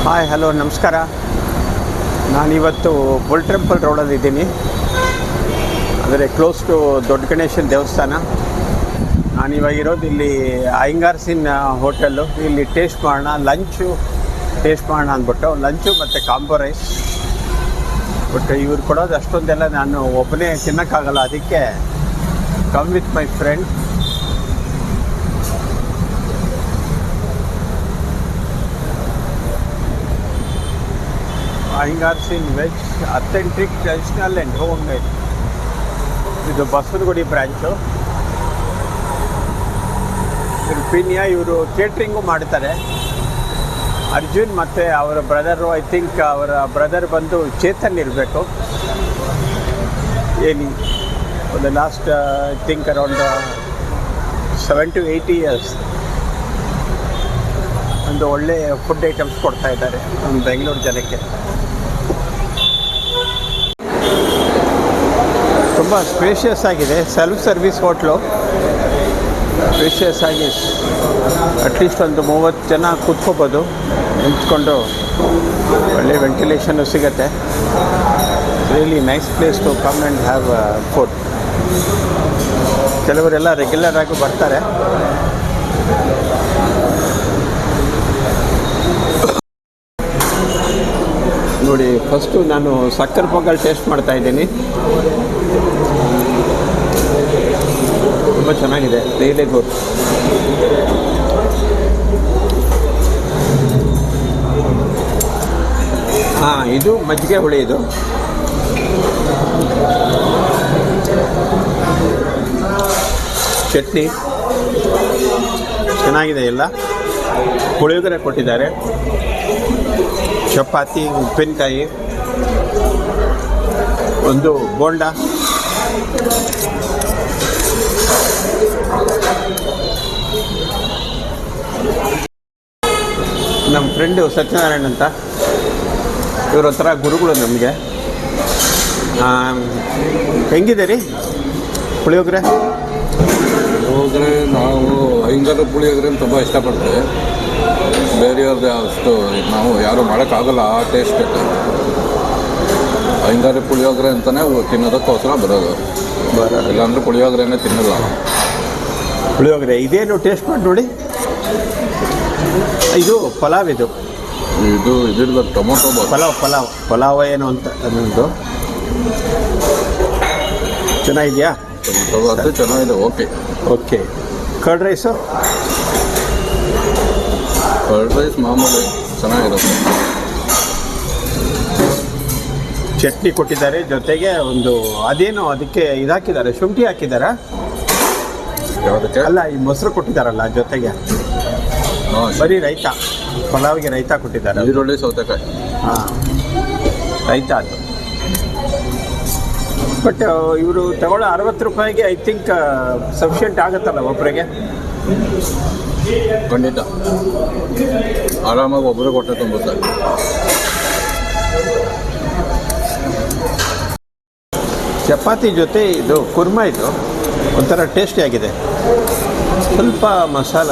Hi hello ನಮಸ್ಕಾರ. ನಾನಿವತ್ತು bull temple ರೋಡಲ್ಲಿದ್ದೀನಿ, ಅಂದರೆ ಕ್ಲೋಸ್ ಟು ದೊಡ್ಡ ಗಣೇಶನ ದೇವಸ್ಥಾನ. ನಾನಿವಾಗ ಇರೋದು ಇಲ್ಲಿ ಅಯ್ಯಂಗಾರ್ಸಿನ್ ಹೋಟೆಲ್ಲು. ಇಲ್ಲಿ ಟೇಸ್ಟ್ ಮಾಡೋಣ, ಟೇಸ್ಟ್ ಮಾಡೋಣ ಅಂದ್ಬಿಟ್ಟು ಲಂಚು ಮತ್ತು ಕಾಂಬೋ ರೈಸ್. ಬಟ್ ಇವ್ರು ಕೊಡೋದು ಅಷ್ಟೊಂದೆಲ್ಲ ನಾನು ಒಬ್ಬನೇ ತಿನ್ನೋಕ್ಕಾಗಲ್ಲ, ಅದಕ್ಕೆ ಕಮ್ ವಿತ್ ಮೈ ಫ್ರೆಂಡ್. ಅಯ್ಯಂಗಾರ್ಸಿನ್ veg authentic traditional and homemade. ಇದು ಬಸವನಗುಡಿ ಬ್ರ್ಯಾಂಚು. ಪೀಣ್ಯ ಇವರು ಕೇಟ್ರಿಂಗು ಮಾಡ್ತಾರೆ. ಅರ್ಜುನ್ ಮತ್ತು ಅವರ ಬ್ರದರು, ಐ ಥಿಂಕ್ ಅವರ ಬ್ರದರ್ ಬಂದು ಚೇತನ್ ಇರಬೇಕು. ಒಂದು last I think around 7 to 8 years ಒಂದು ಒಳ್ಳೆ ಫುಡ್ ಐಟಮ್ಸ್ ಕೊಡ್ತಾ ಇದ್ದಾರೆ ನಮ್ಮ ಬೆಂಗಳೂರು ಜನಕ್ಕೆ. ತುಂಬ ಸ್ಪೇಷಿಯಸ್ ಆಗಿದೆ, ಸೆಲ್ಫ್ ಸರ್ವಿಸ್ ಹೋಟ್ಲು. ಸ್ಪೇಷಿಯಸ್ ಆಗಿ ಅಟ್ಲೀಸ್ಟ್ ಒಂದು 30 ಜನ ಕೂತ್ಕೋಬೋದು, ನಿಂತ್ಕೊಂಡು ಒಳ್ಳೆ ವೆಂಟಿಲೇಷನ್ನು ಸಿಗುತ್ತೆ. Really nice place to come and have food. ಕೆಲವರೆಲ್ಲ ರೆಗ್ಯುಲರ್ ಆಗಿ ಬರ್ತಾರೆ. ನೋಡಿ, ಫಸ್ಟು ನಾನು ಸಕ್ಕರೆ ಪೊಂಗಲ್ ಟೇಸ್ಟ್ ಮಾಡ್ತಾ ಇದ್ದೀನಿ. ತುಂಬ ಚೆನ್ನಾಗಿದೆ, ರಿಯಲಿ ಗುಡ್. ಇದು ಮಜ್ಜಿಗೆ ಹುಳಿ. ಇದು ಚಟ್ನಿ ಚೆನ್ನಾಗಿದೆ. ಎಲ್ಲ ಪುಳಿಯೋಗರೆ ಕೊಟ್ಟಿದ್ದಾರೆ, ಚಪಾತಿ, ಉಪ್ಪಿನಕಾಯಿ, ಒಂದು ಬೋಂಡ. ನಮ್ಮ ಫ್ರೆಂಡು ಸತ್ಯನಾರಾಯಣ್ ಅಂತ, ಇವ್ರ ಹತ್ರ ಗುರುಗಳು ನಮಗೆ. ಹೆಂಗಿದೆ ರೀ ಪುಳಿಯೋಗರೆ? ನಾವು ಅಯ್ಯಂಗಾರ ಪುಳಿಯೋಗರೆ ತುಂಬ ಇಷ್ಟಪಡ್ತೇವೆ. ಬೇರೆಯವ್ರದ್ದು ಅಷ್ಟು ನಾವು ಯಾರು ಮಾಡೋಕ್ಕಾಗಲ್ಲ ಆ ಟೇಸ್ಟ್. ಅಯ್ಯಂಗಾರ ಪುಳಿಯೋಗರೆ ಅಂತಲೇ ತಿನ್ನೋದಕ್ಕೋಸ್ಕರ ಬರೋದು, ಇಲ್ಲಾಂದರೆ ಪುಳಿಯೋಗರೆನೇ ತಿನ್ನಲ್ಲ. ಪುಳಿಯೋಗರೆ ಇದೇನು ಟೇಸ್ಟ್ ಮಾಡಿ ನೋಡಿ. ಇದು ಪಲಾವ್. ಇದಿರ್ಬೇಕು, ಟೊಮೊಟೊ ಪಲಾವ್ ಏನು ಅಂತ ಅನ್ನೋದು ಚೆನ್ನಾಗಿದೆಯಾ? ಅದು ಚೆನ್ನಾಗಿದೆ. Okay. Curd rice? Curd rice ಮಾಮೂಲಿ ಚೆನ್ನಾಗಿರುತ್ತೆ. ಚಟ್ನಿ ಕೊಟ್ಟಿದ್ದಾರೆ, ಜೊತೆಗೆ ಒಂದು ಅದೇನು ಅದಕ್ಕೆ ಇದಾಕಿದ್ದಾರೆ, ಶುಂಠಿ ಹಾಕಿದ್ದಾರಾ? ಯಾವುದಕ್ಕೆ? ಅಲ್ಲ, ಈ ಮೊಸರು ಕೊಟ್ಟಿದ್ದಾರಲ್ಲ ಜೊತೆಗೆ. ಬರೀ ರೈತ, ಪಲಾವ್ಗೆ ರೈತ ಕೊಟ್ಟಿದ್ದಾರೆ. ಈರುಳ್ಳಿ, ಸೌತೆಕಾಯಿ. ರೈತ ಅದು. ಬಟ್ ಇವರು ತಗೊಳ್ಳೋ 60 ರೂಪಾಯಿಗೆ ಐ ಥಿಂಕ್ ಸಫಿಷಿಯೆಂಟ್ ಆಗುತ್ತಲ್ಲ ಒಬ್ಬರಿಗೆ? ಖಂಡಿತ ಆರಾಮಾಗಿ ಒಬ್ಬರು ಕೊಟ್ಟೆ ತುಂಬುತ್ತಾರೆ. ಚಪಾತಿ ಜೊತೆ ಇದು ಕುರ್ಮಾ, ಇದು ಒಂಥರ ಟೇಸ್ಟಿಯಾಗಿದೆ. ಸ್ವಲ್ಪ ಮಸಾಲ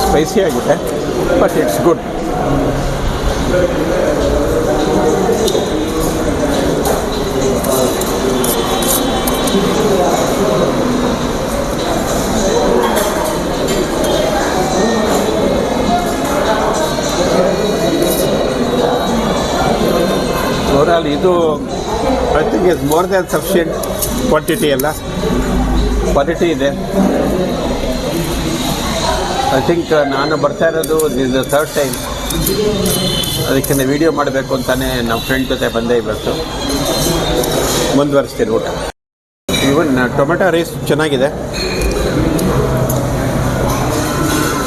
ಸ್ಪೈಸಿ ಆಗಿದೆ, ಬಟ್ ಇಟ್ಸ್ ಗುಡ್. ಓವರಾಲ್ ಇದು I think is more than sufficient. Quantity ಎಲ್ಲ ಕ್ವಾಲಿಟಿ ಇದೆ. ಐ ಥಿಂಕ್ ನಾನು ಬರ್ತಾ ಇರೋದು ದಿಸ್ ದ 3rd ಟೈಮ್. ಅದಕ್ಕೆ ವಿಡಿಯೋ ಮಾಡಬೇಕು ಅಂತಲೇ ನಮ್ಮ ಫ್ರೆಂಡ್ ಜೊತೆ ಬಂದೆ. ಇವತ್ತು ಮುಂದುವರಿಸ್ತೀನಿ ಊಟ. ಈವನ್ ಟೊಮೆಟೊ ರೈಸ್ ಚೆನ್ನಾಗಿದೆ,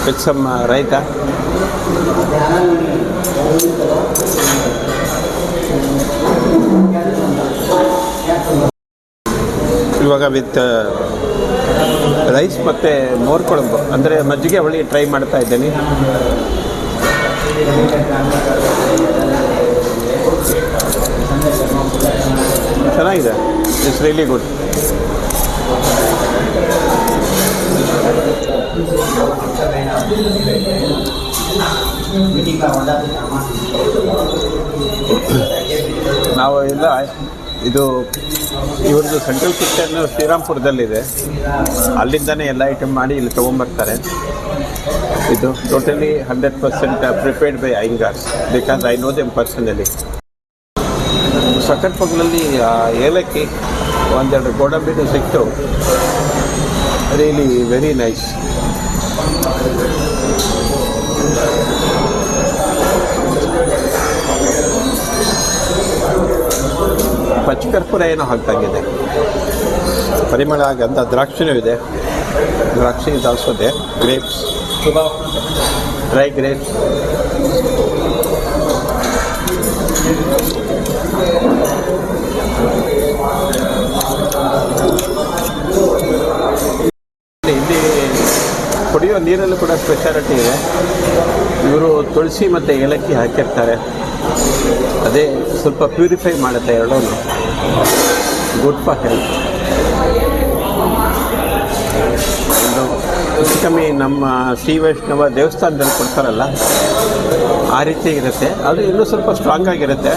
ವಿತ್ ಸಮ್ ರೈತ. ಇವಾಗ ವಿತ್ ರೈಸ್ ಮತ್ತು ಮೋರ್ ಕೊಳಂಬು, ಅಂದರೆ ಮಜ್ಜಿಗೆ ಹುಳಿ ಟ್ರೈ ಮಾಡ್ತಾ ಇದ್ದೀನಿ. ಚೆನ್ನಾಗಿದೆ, it's really good. meeting la onda de ನಾವು ಎಲ್ಲ ಇದು ಇವ್ರದ್ದು ಸೆಂಟ್ರಲ್ ಕಿಚನ್ ಶ್ರೀರಾಮ್ಪುರದಲ್ಲಿದೆ, ಅಲ್ಲಿಂದನೇ ಎಲ್ಲ ಐಟಮ್ ಮಾಡಿ ಇಲ್ಲಿ ತೊಗೊಂಬರ್ತಾರೆ. ಇದು totally 100% prepared by Iyengar, because I know them personally. ಸಕ್ಕರೆ ಪೊಂಗಲಲ್ಲಿ ಏಲಕ್ಕಿ ಒಂದೆರಡು ಗೋಡಂಬಿನೂ ಸಿಕ್ತು, ರಿಯಲಿ ವೆರಿ ನೈಸ್. ಪಚ್ಚಕರ್ಪೂರ ಏನೋ ಹಾಕ್ದಂಗಿದೆ, ಪರಿಮಳ ಗಂಧ, ದ್ರಾಕ್ಷಿನೂ ಇದೆ. ದ್ರಾಕ್ಷಿ is also there, grapes, dry grapes. ಇಲ್ಲಿ ಕುಡಿಯೋ ನೀರಲ್ಲೂ ಕೂಡ ಸ್ಪೆಷಾಲಿಟಿ ಇದೆ. ಇವರು ತುಳಸಿ ಮತ್ತು ಏಲಕ್ಕಿ ಹಾಕಿರ್ತಾರೆ, ಅದೇ ಸ್ವಲ್ಪ ಪ್ಯೂರಿಫೈ ಮಾಡುತ್ತೆ ಎರಡೂ, ಗುಡ್ ಫಾರ್ ಹೆಲ್ತ್. ಒಂದು ಹೆಚ್ಚು ಕಮ್ಮಿ ನಮ್ಮ ಶ್ರೀ ವೈಷ್ಣವ ದೇವಸ್ಥಾನದಲ್ಲಿ ಕೊಡ್ತಾರಲ್ಲ ಆ ರೀತಿ ಇರುತ್ತೆ, ಅದು ಇನ್ನೂ ಸ್ವಲ್ಪ ಸ್ಟ್ರಾಂಗ್ ಆಗಿರುತ್ತೆ.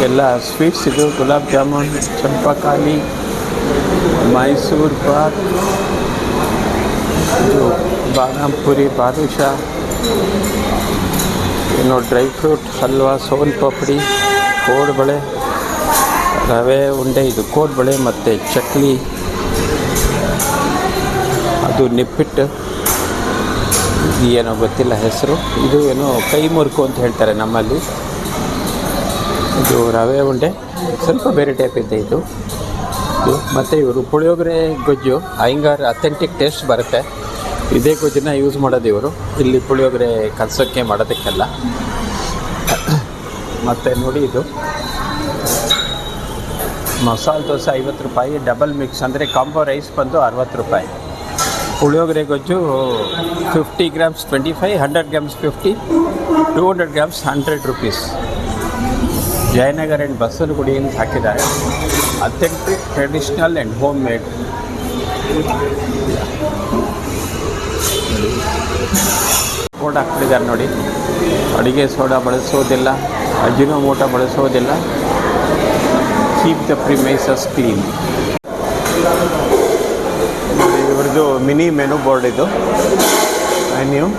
ಎಲ್ಲ ಸ್ವೀಟ್ಸ್ ಇದು, ಗುಲಾಬ್ ಜಾಮೂನ್, ಚಂಪಾಕಾಲಿ, ಮೈಸೂರು ಪಾಕ್, ಇದು ಬಾದಾಮ್ ಪುರಿ, ಬಾದುಷಾ, ಇನ್ನು ಡ್ರೈ ಫ್ರೂಟ್ ಹಲ್ವಾ, ಸೋನ್ ಪಾಪಡಿ, ಕೋಡ್ಬಳೆ, ರವೆ ಉಂಡೆ, ಇದು ಕೋಡ್ಬಳೆ ಮತ್ತು ಚಕ್ಲಿ, ಅದು ನಿಪ್ಪಿಟ್ಟು, ಇದು ಏನೋ ಗೊತ್ತಿಲ್ಲ ಹೆಸರು, ಇದು ಏನೋ ಕೈ ಮುರುಕು ಅಂತ ಹೇಳ್ತಾರೆ ನಮ್ಮಲ್ಲಿ. ಇದು ರವೆ ಉಂಡೆ, ಸ್ವಲ್ಪ ಬೇರೆ ಟೈಪ್ ಇದೆ ಇದು. ಮತ್ತು ಇವರು ಪುಳಿಯೋಗರೆ ಗೊಜ್ಜು, ಅಯ್ಯಂಗಾರ್ ಅಥೆಂಟಿಕ್ ಟೇಸ್ಟ್ ಬರುತ್ತೆ. ಇದೇ ಗೊಜ್ಜನ್ನ ಯೂಸ್ ಮಾಡೋದು ಇವರು ಇಲ್ಲಿ ಪುಳಿಯೋಗರೆ ಕಲಸೋಕ್ಕೆ ಮಾಡೋದಕ್ಕೆಲ್ಲ. ಮತ್ತು ನೋಡಿ ಇದು ಮಸಾಲೆ ದೋಸೆ 50 ರೂಪಾಯಿ, ಡಬಲ್ ಮಿಕ್ಸ್ ಅಂದರೆ ಕಾಂಬೋ ರೈಸ್ ಬಂದು 60 ರೂಪಾಯಿ. ಪುಳಿಯೋಗರೆ ಗೊಜ್ಜು 50 grams 25, 100 grams 50, 200 grams 100 rupees. Jayanagar and Basavanagudi ಅಂತ ಹಾಕಿದ್ದಾರೆ. Authentic, traditional and homemade. Soda ಹಾಕ್ಬಿಟ್ಟಿದ್ದಾರೆ ನೋಡಿ, ಅಡುಗೆ ಸೋಡಾ ಬಳಸೋದಿಲ್ಲ, ಅಜಿನೋಮೋಟೋ ಬಳಸೋದಿಲ್ಲ. Keep the premises clean. ಇವ್ರದ್ದು ಮಿನಿ ಮೆನು ಬೋರ್ಡ್ ಇದು. ನೀವು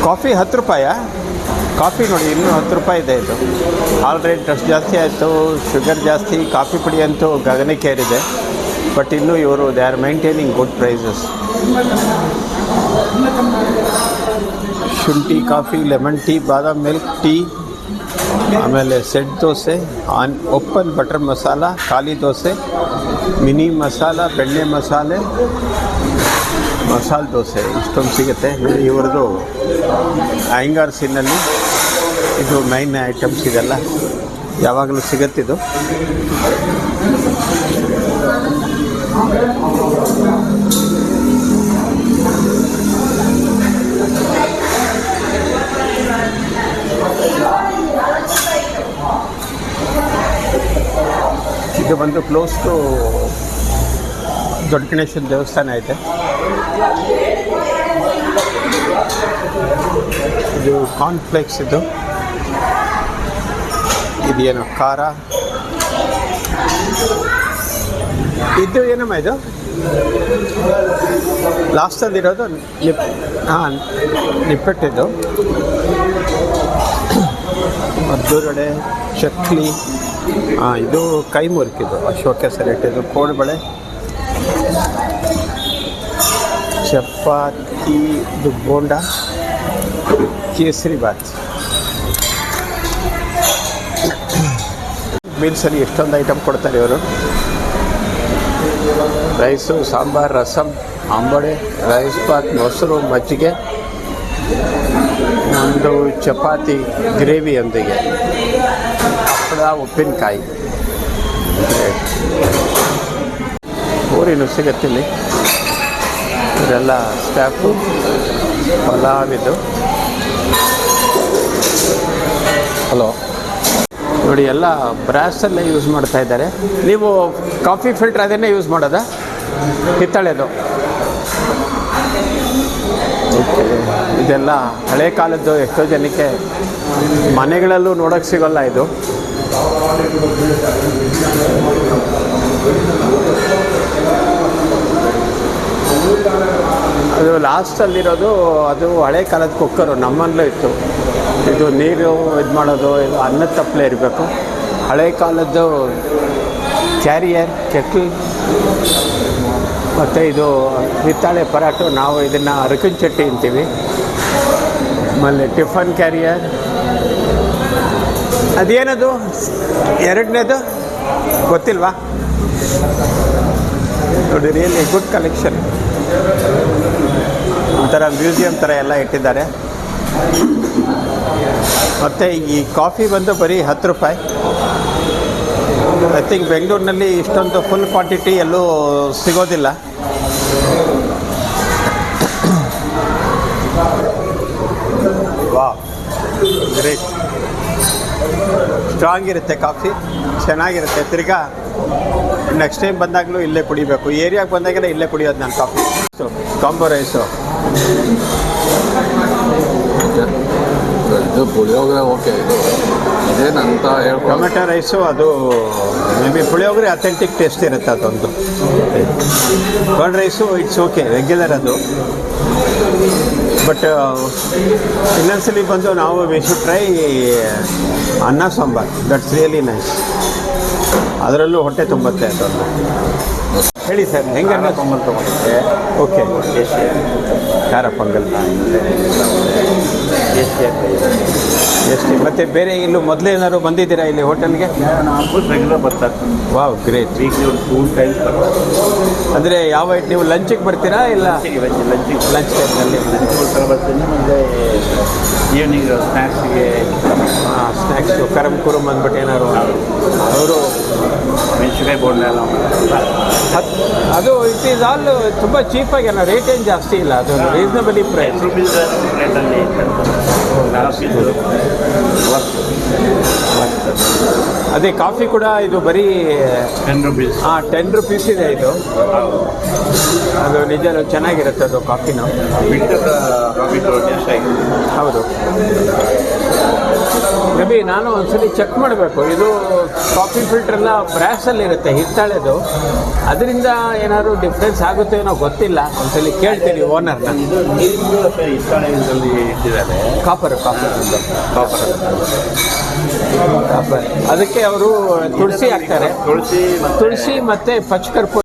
ಕಾಫಿ 10 ರೂಪಾಯಾ? ಕಾಫಿ ನೋಡಿ ಇನ್ನೂ 10 ರೂಪಾಯಿ ಇದೆ ಇದು. ಆಲ್ ರೇಟ್ ಅಷ್ಟು ಜಾಸ್ತಿ ಆಯಿತು, ಶುಗರ್ ಜಾಸ್ತಿ, ಕಾಫಿ ಪುಡಿ ಅಂತೂ ಗಗನಕ್ಕೇರಿದೆ. ಬಟ್ ಇನ್ನೂ ಇವರು they are maintaining good prices. ಶುಂಠಿ ಕಾಫಿ, ಲೆಮನ್ ಟೀ, ಬಾದಾಮ್ ಮಿಲ್ಕ್ ಟೀ, ಆಮೇಲೆ set dosa, open butter masala, ಖಾಲಿ ದೋಸೆ, ಮಿನಿ ಮಸಾಲ, ಬೆಣ್ಣೆ ಮಸಾಲೆ, ಮಸಾಲೆ ದೋಸೆ, ಇಷ್ಟೊಂದು ಸಿಗುತ್ತೆ. ಇವ್ರದ್ದು ಅಯ್ಯಂಗಾರ್ ಸಿನ್ನಲ್ಲಿ ಇದು ಮೈನ್ ಐಟಮ್ಸ್ ಇದೆಲ್ಲ ಯಾವಾಗಲೂ ಸಿಗುತ್ತಿದ್ದು. ಇದು ಬಂದು ಕ್ಲೋಸ್ ಟು ದೊಡ್ಡ ಗಣೇಶನ ದೇವಸ್ಥಾನ ಐತೆ. ಇದು ಕಾರ್ನ್ಫ್ಲೇಕ್ಸ್, ಇದೇನು ಖಾರ, ಇದು ಏನಮ್ಮ ಇದು ಲಾಸ್ಟಲ್ಲಿರೋದು ನಿಪ್ಪಟ್ಟಿದ್ದು. ಮದ್ದೂರಡೆ, ಚಕ್ಲಿ, ಇದು ಕೈ ಮುರುಕಿದ್ದು, ಅಶೋಕ ಸೆಲೆಕ್ಟಿದ್ದು, ಕೋಡ್ಬಳೆ, ಚಪಾತಿ, ಇದು ಬೋಂಡ, ಕೇಸರಿ ಬಾತ್. ಮೀಲ್ಸಲ್ಲಿ ಎಷ್ಟೊಂದು ಐಟಮ್ ಕೊಡ್ತಾರೆ ಇವರು. ರೈಸು, ಸಾಂಬಾರು, ರಸಮ್, ಅಂಬಡೆ, ರೈಸ್ ಬಾತ್, ಮೊಸರು, ಮಜ್ಜಿಗೆ, ಒಂದು ಚಪಾತಿ ಗ್ರೇವಿಯೊಂದಿಗೆ, ಹಪ್ಪಳ, ಉಪ್ಪಿನಕಾಯಿ, ಊರಿನೂ ಸಿಗತ್ತಿಲ್ಲಿ. ಇವರೆಲ್ಲ ಸ್ಟಾಫು. ಪಲಾವಿದು. ಹಲೋ ನೋಡಿ, ಎಲ್ಲ ಬ್ರಾಸಲ್ಲೇ ಯೂಸ್ ಮಾಡ್ತಾ ಇದ್ದಾರೆ. ನೀವು ಕಾಫಿ ಫಿಲ್ಟರ್ ಅದನ್ನೇ ಯೂಸ್ ಮಾಡೋದಾ? ಹಿತ್ತಾಳೆದು ಓಕೆ, ಇದೆಲ್ಲ ಹಳೆ ಕಾಲದ್ದು. ಎಷ್ಟೋ ಜನಕ್ಕೆ ಮನೆಗಳಲ್ಲೂ ನೋಡೋಕ್ಕೆ ಸಿಗೋಲ್ಲ ಇದು. ಅದು ಲಾಸ್ಟಲ್ಲಿರೋದು ಅದು ಹಳೆ ಕಾಲದ ಕುಕ್ಕರು, ನಮ್ಮಲ್ಲೂ ಇತ್ತು. ಇದು ನೀರು ಇದು ಮಾಡೋದು, ಇದು ಅನ್ನದ ತಪ್ಪಲೆ ಇರಬೇಕು. ಹಳೆ ಕಾಲದ್ದು ಕ್ಯಾರಿಯರ್, ಕೆಟ್ಲ್, ಮತ್ತು ಇದು ಹಿತ್ತಾಳೆ ಪರಾಟು. ನಾವು ಇದನ್ನು ಅರಕನ್ ಚಟ್ಟಿ ಅಂತೀವಿ. ಆಮೇಲೆ ಟಿಫನ್ ಕ್ಯಾರಿಯರ್. ಅದೇನದು ಎರಡನೇದು ಗೊತ್ತಿಲ್ವಾ? ನೋಡಿ, ರಿಯಲಿ ಗುಡ್ ಕಲೆಕ್ಷನ್. ಒಂಥರ ಮ್ಯೂಸಿಯಂ ಥರ ಎಲ್ಲ ಇಟ್ಟಿದ್ದಾರೆ. ಮತ್ತು ಈ ಕಾಫಿ ಬಂದು ಬರೀ 10 ರೂಪಾಯಿ. ಐ ಥಿಂಕ್ ಬೆಂಗಳೂರಿನಲ್ಲಿ ಇಷ್ಟೊಂದು ಫುಲ್ ಕ್ವಾಂಟಿಟಿ ಎಲ್ಲೂ ಸಿಗೋದಿಲ್ಲ. ವಾಹ್, ಗ್ರೇಟ್. ಸ್ಟ್ರಾಂಗ್ ಇರುತ್ತೆ ಕಾಫಿ, ಚೆನ್ನಾಗಿರುತ್ತೆ. ತಿರ್ಗಾ ನೆಕ್ಸ್ಟ್ ಟೈಮ್ ಬಂದಾಗಲೂ ಇಲ್ಲೇ ಕುಡಿಬೇಕು. ಏರಿಯಾಗೆ ಬಂದಾಗೆಲ್ಲ ಇಲ್ಲೇ ಕುಡಿಯೋದು ನಾನು ಕಾಫಿ. ಕಾಂಬೋ ರೈಸು, ಇದು ಪುಳಿಯೋಗರೆ ಓಕೆ. ಇದು ಇದೇನಂತ ಹೇಳ್ಕೊಂಡು ಟೊಮೆಟೊ ರೈಸು, ಅದು may be puliyogare authentic taste ಇರುತ್ತೆ ಅದೊಂದು. Curd rice it's okay, regular ಅದು. ಬಟ್ ಇನ್ನೊಂದ್ಸಲಿ ಬಂದು ನಾವು ವಿ ಶುಡ್ ಟ್ರೈ ಅನ್ನ ಸಾಂಬಾರ್. That's really nice. ಅದರಲ್ಲೂ ಹೊಟ್ಟೆ ತುಂಬುತ್ತೆ ಅದೊಂದು. ಹೇಳಿ ಸರ್, ಹೆಂಗೆ ಅನ್ನ ಪೊಂಗಲ್ ತೊಗೊಂಡಿದ್ದೆ. ಓಕೆ, ಖಾರ ಪೊಂಗಲ್ ಎಷ್ಟು? ಮತ್ತು ಬೇರೆ ಇಲ್ಲೂ ಮೊದಲೇ ಏನಾದ್ರು ಬಂದಿದ್ದೀರಾ ಇಲ್ಲಿ ಹೋಟೆಲ್ಗೆ? ನಾವು ರೆಗ್ಯುಲರ್ ಬರ್ತಾ ಇರ್ತೀವಿ. Wow, great. ವೀಕ್ಲಿ ಒಂದು 2 ಟೈಮ್ಸ್ ಬರ್ತಾರೆ. ಅಂದರೆ ಯಾವ ನೀವು ಲಂಚಿಗೆ ಬರ್ತೀರಾ ಇಲ್ಲ ಲಂಚ್ ಟೈಮ್ನಲ್ಲಿ? ಲಂಚ್ಗೋಸ್ಕರ ಬರ್ತೀನಿ. ಮತ್ತು ಈವ್ನಿಂಗ್ ಸ್ನ್ಯಾಕ್ಸಿಗೆ ಸ್ನ್ಯಾಕ್ಸು ಕರಮ್ ಕುರುಮ್ ಅಂದ್ಬಿಟ್ಟು ಏನಾದ್ರು ಅವರು ಮೆಣಸಿನಕಾಯಿ ಬೋಂಡ ಎಲ್ಲ ಅದು ಇಟ್ ಈಸ್ ಆಲ್ ತುಂಬ ಚೀಪಾಗಿ ಅಲ್ಲ, ರೇಟ್ ಏನು ಜಾಸ್ತಿ ಇಲ್ಲ. ಅದು ರೀಸನಬಲಿ ಪ್ರೈಸ್. 10 ರೂಪೀಸ್ ರೇಟಲ್ಲಿ 4 ಪೀಸು ಅದೇ ಕಾಫಿ ಕೂಡ ಇದು ಬರೀ 10 ರೂಪೀಸ್. 10 ರುಪೀಸ್ ಇದೆ ಇದು. ಅದು ನಿಜ ಚೆನ್ನಾಗಿರುತ್ತೆ ಅದು ಕಾಫಿನೂ. ಬಿಟ್ಟರೆ ಕಾಫಿ ಟೇಸ್ಟ್ ಆಗಿದೆ. ಹೌದು. ಮೇಬಿ ನಾನು ಒಂದ್ಸಲಿ ಚೆಕ್ ಮಾಡಬೇಕು. ಇದು ಕಾಫಿ ಫಿಲ್ಟ್ರೆಲ್ಲ ಬ್ರ್ಯಾಸಲ್ಲಿರುತ್ತೆ, ಹಿತ್ತಾಳೆದು. ಅದರಿಂದ ಏನಾದ್ರು ಡಿಫ್ರೆನ್ಸ್ ಆಗುತ್ತೆ ಏನೋ ಗೊತ್ತಿಲ್ಲ. ಒಂದ್ಸಲಿ ಕೇಳ್ತೀನಿ ಓನರ್ನ. ಇದು ನೀರು ಹಿತ್ತಾಳೆ ಇದರಲ್ಲಿ ಇಟ್ಟಿದ್ದಾರೆ. ಕಾಪರ್ ಅದಕ್ಕೆ ಅವರು ತುಳಸಿ ಹಾಕ್ತಾರೆ. ತುಳಸಿ ತುಳಸಿ ಮತ್ತು ಪಚ್ಕರ್ಪೂರ